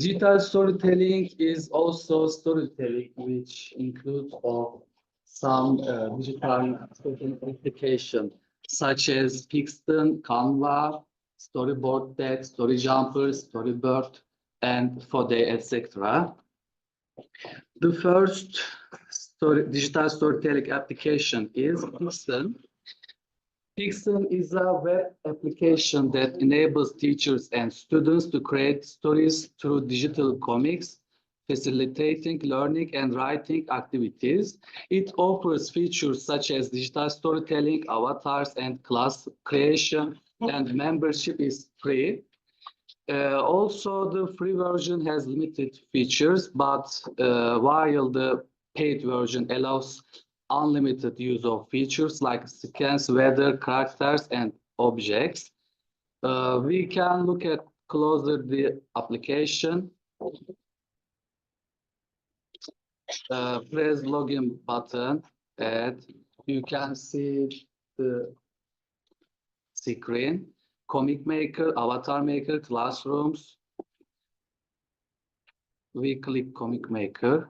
Digital storytelling is also storytelling, which includes some digital storytelling application, such as Pixton, Canva, Storyboard Deck, Story Jumper, Storybird, and Fode, etc. The first digital storytelling application is Pixton. Pixton is a web application that enables teachers and students to create stories through digital comics, facilitating learning and writing activities. It offers features such as digital storytelling, avatars, and class creation, and membership is free. Also, the free version has limited features, but while the paid version allows unlimited use of features like scans, weather, characters, and objects. We can look at closer the application. Press login button and you can see the screen. Comic Maker, Avatar Maker, Classrooms. We click Comic Maker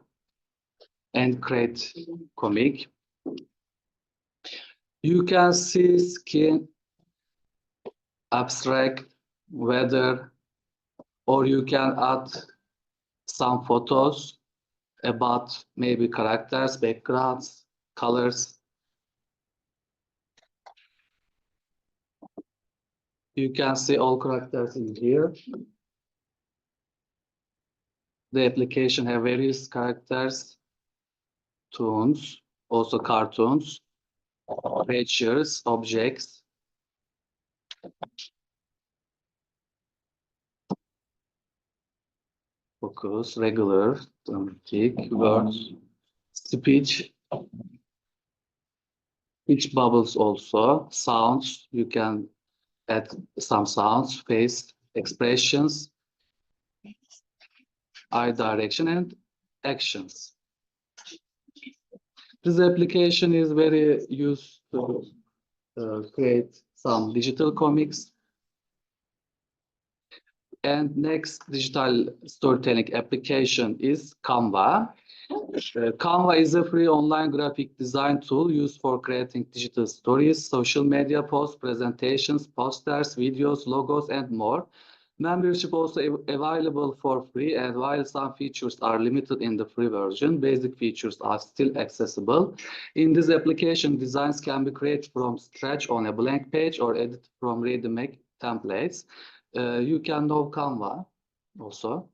and create comic. You can see skin, abstract, weather, or you can add some photos about maybe characters, backgrounds, colors. You can see all characters in here. The application have various characters, toons, also cartoons, pictures, objects. Focus, regular, dramatic, words, speech bubbles also, sounds, you can add some sounds, face, expressions, eye direction, and actions. This application is very used to create some digital comics. And next digital storytelling application is Canva. Canva is a free online graphic design tool used for creating digital stories, social media posts, presentations, posters, videos, logos, and more. Membership also available for free, and while some features are limited in the free version, basic features are still accessible. In this application, designs can be created from scratch on a blank page or edited from ready-made templates. You can know Canva also.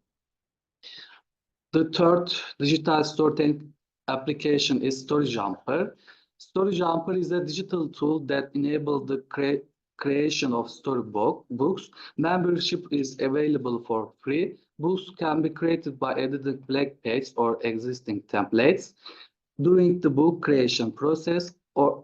The third digital storytelling application is Story Jumper. Story Jumper is a digital tool that enables the creation of storybooks. Membership is available for free. Books can be created by editing blank pages or existing templates. During the book creation process, or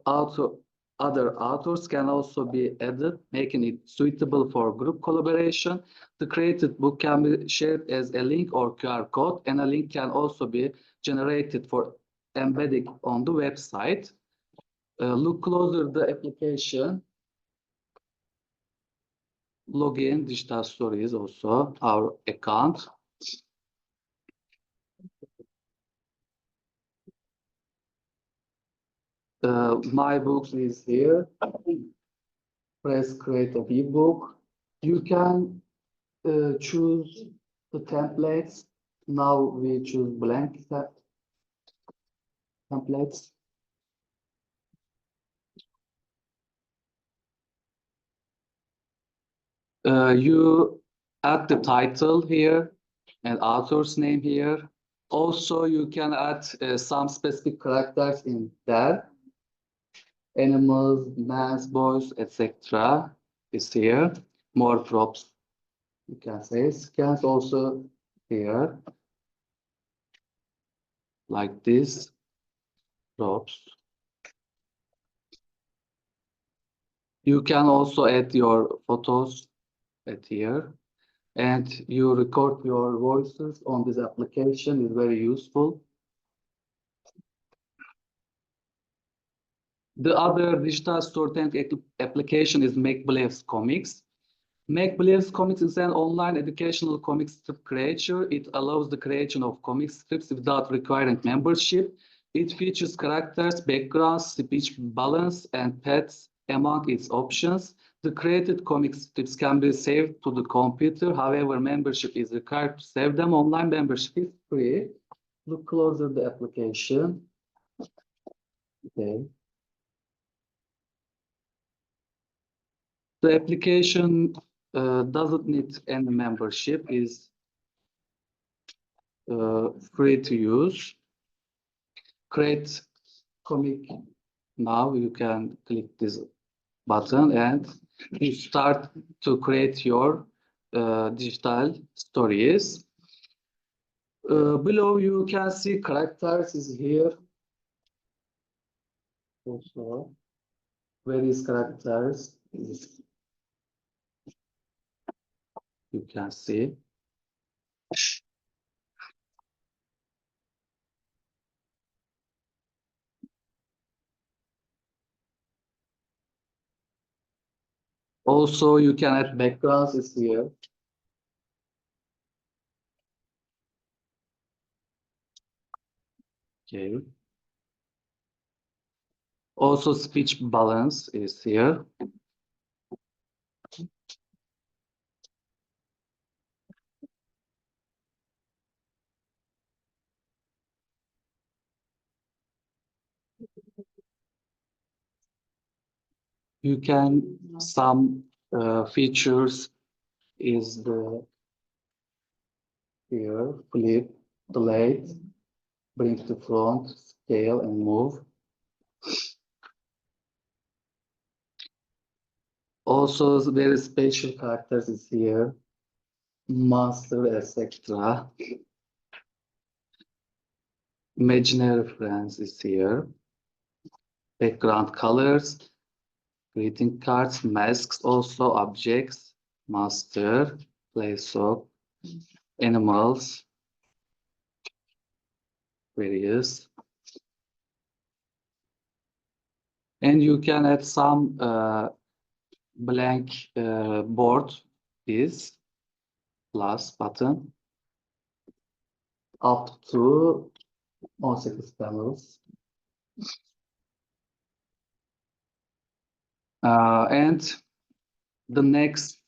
other authors can also be added, making it suitable for group collaboration. The created book can be shared as a link or QR code, and a link can also be generated for embedding on the website. Look closer the application. Login, digital stories also, our account. My books is here. Press create an ebook. You can choose the templates. Now we choose blank templates. You add the title here and author's name here. Also, you can add some specific characters in there. Animals, man's, boys, etc. is here. More props, you can say. Scans also here. Like this. Props. You can also add your photos at here. And you record your voices on this application is very useful. The other digital storytelling application is Make Believe Comics. Make Believes Comics is an online educational comic strip creator. It allows the creation of comic strips without requiring membership. It features characters, backgrounds, speech balance, and pets among its options. The created comic strips can be saved to the computer. However, membership is required to save them. Online membership is free. Look closer the application. Okay. The application doesn't need any membership, is free to use. Create comic now. You can click this button and you start to create your digital stories. Below you can see characters is here. Also, various characters you can see. Also, you can add backgrounds is here. Okay. Also, speech balance is here. You can some features is the here flip, delete, bring to front, scale, and move. Also, very special characters is here, monster, etc. Imaginary friends is here. Background colors, greeting cards, masks, also objects, master, place of animals, various. And you can add some blank board is plus button up to 18 panels. And the next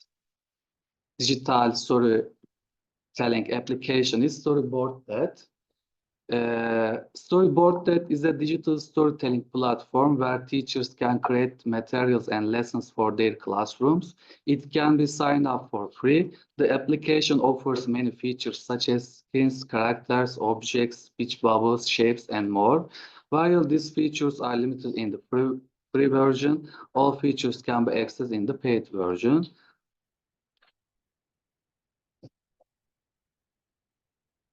digital storytelling application is Storyboard.net. Storyboard.net is a digital storytelling platform where teachers can create materials and lessons for their classrooms. It can be signed up for free. The application offers many features such as skins, characters, objects, speech bubbles, shapes, and more. While these features are limited in the free version, all features can be accessed in the paid version.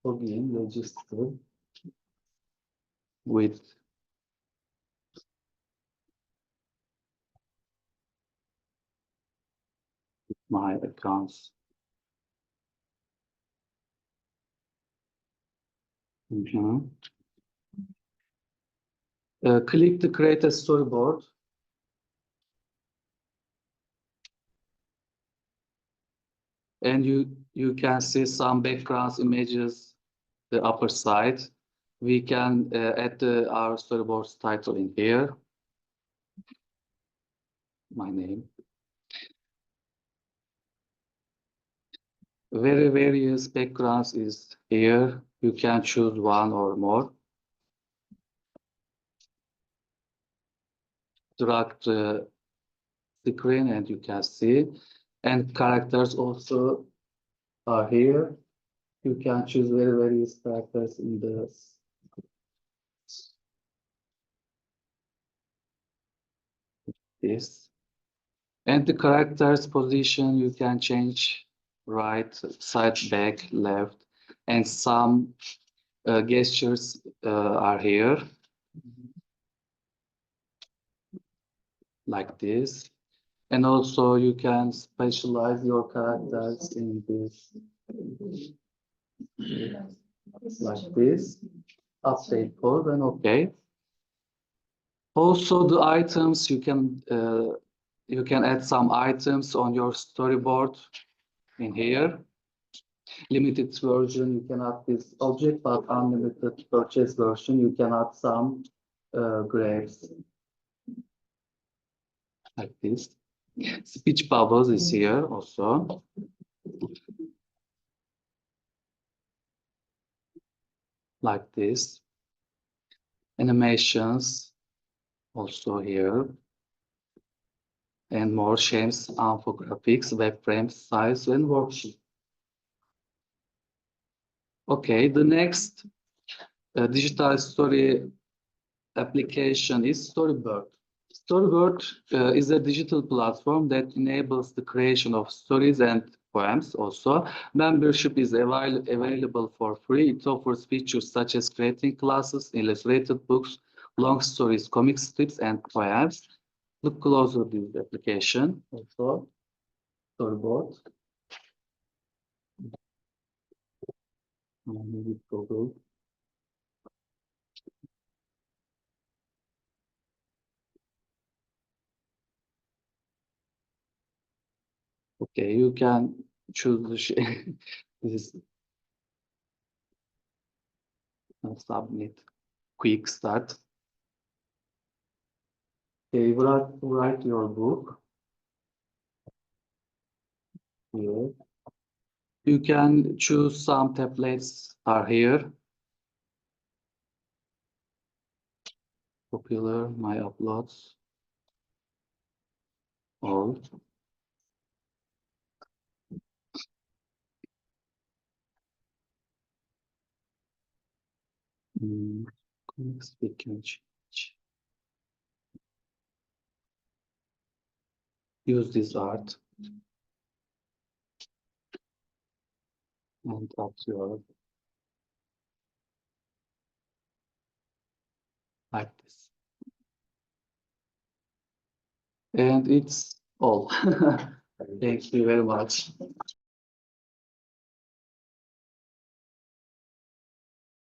Login, register with my accounts. Click to create a storyboard. And you can see some backgrounds, images, the upper side. We can add our storyboard's title in here. My name. Various backgrounds is here. You can choose one or more. Drag the screen and you can see. And characters also are here. You can choose various characters in this. And the character's position you can change right, side, back, left, and some gestures are here, like this. And also you can specialize your characters in this, like this. Update code and okay. Also the items you can You can add some items on your storyboard in here. Limited version, you can add this object, but unlimited purchase version, you can add some grapes like this. Speech bubbles is here also. Like this. Animations also here. And more shapes, infographics, web frames, size, and worksheet. Okay, the next digital story application is Storyboard. Storyboard is a digital platform that enables the creation of stories and poems also. Membership is available for free. It offers features such as creating classes, illustrated books, long stories, comic strips, and poems. Look closer at this application also. Storyboard. Maybe Google. Okay, you can choose the this submit quick start. Okay, write your book here. You can choose some templates are here. Popular, my uploads, all. Comics we can change. Use this art and up your like this. And it's all. Thank you very much.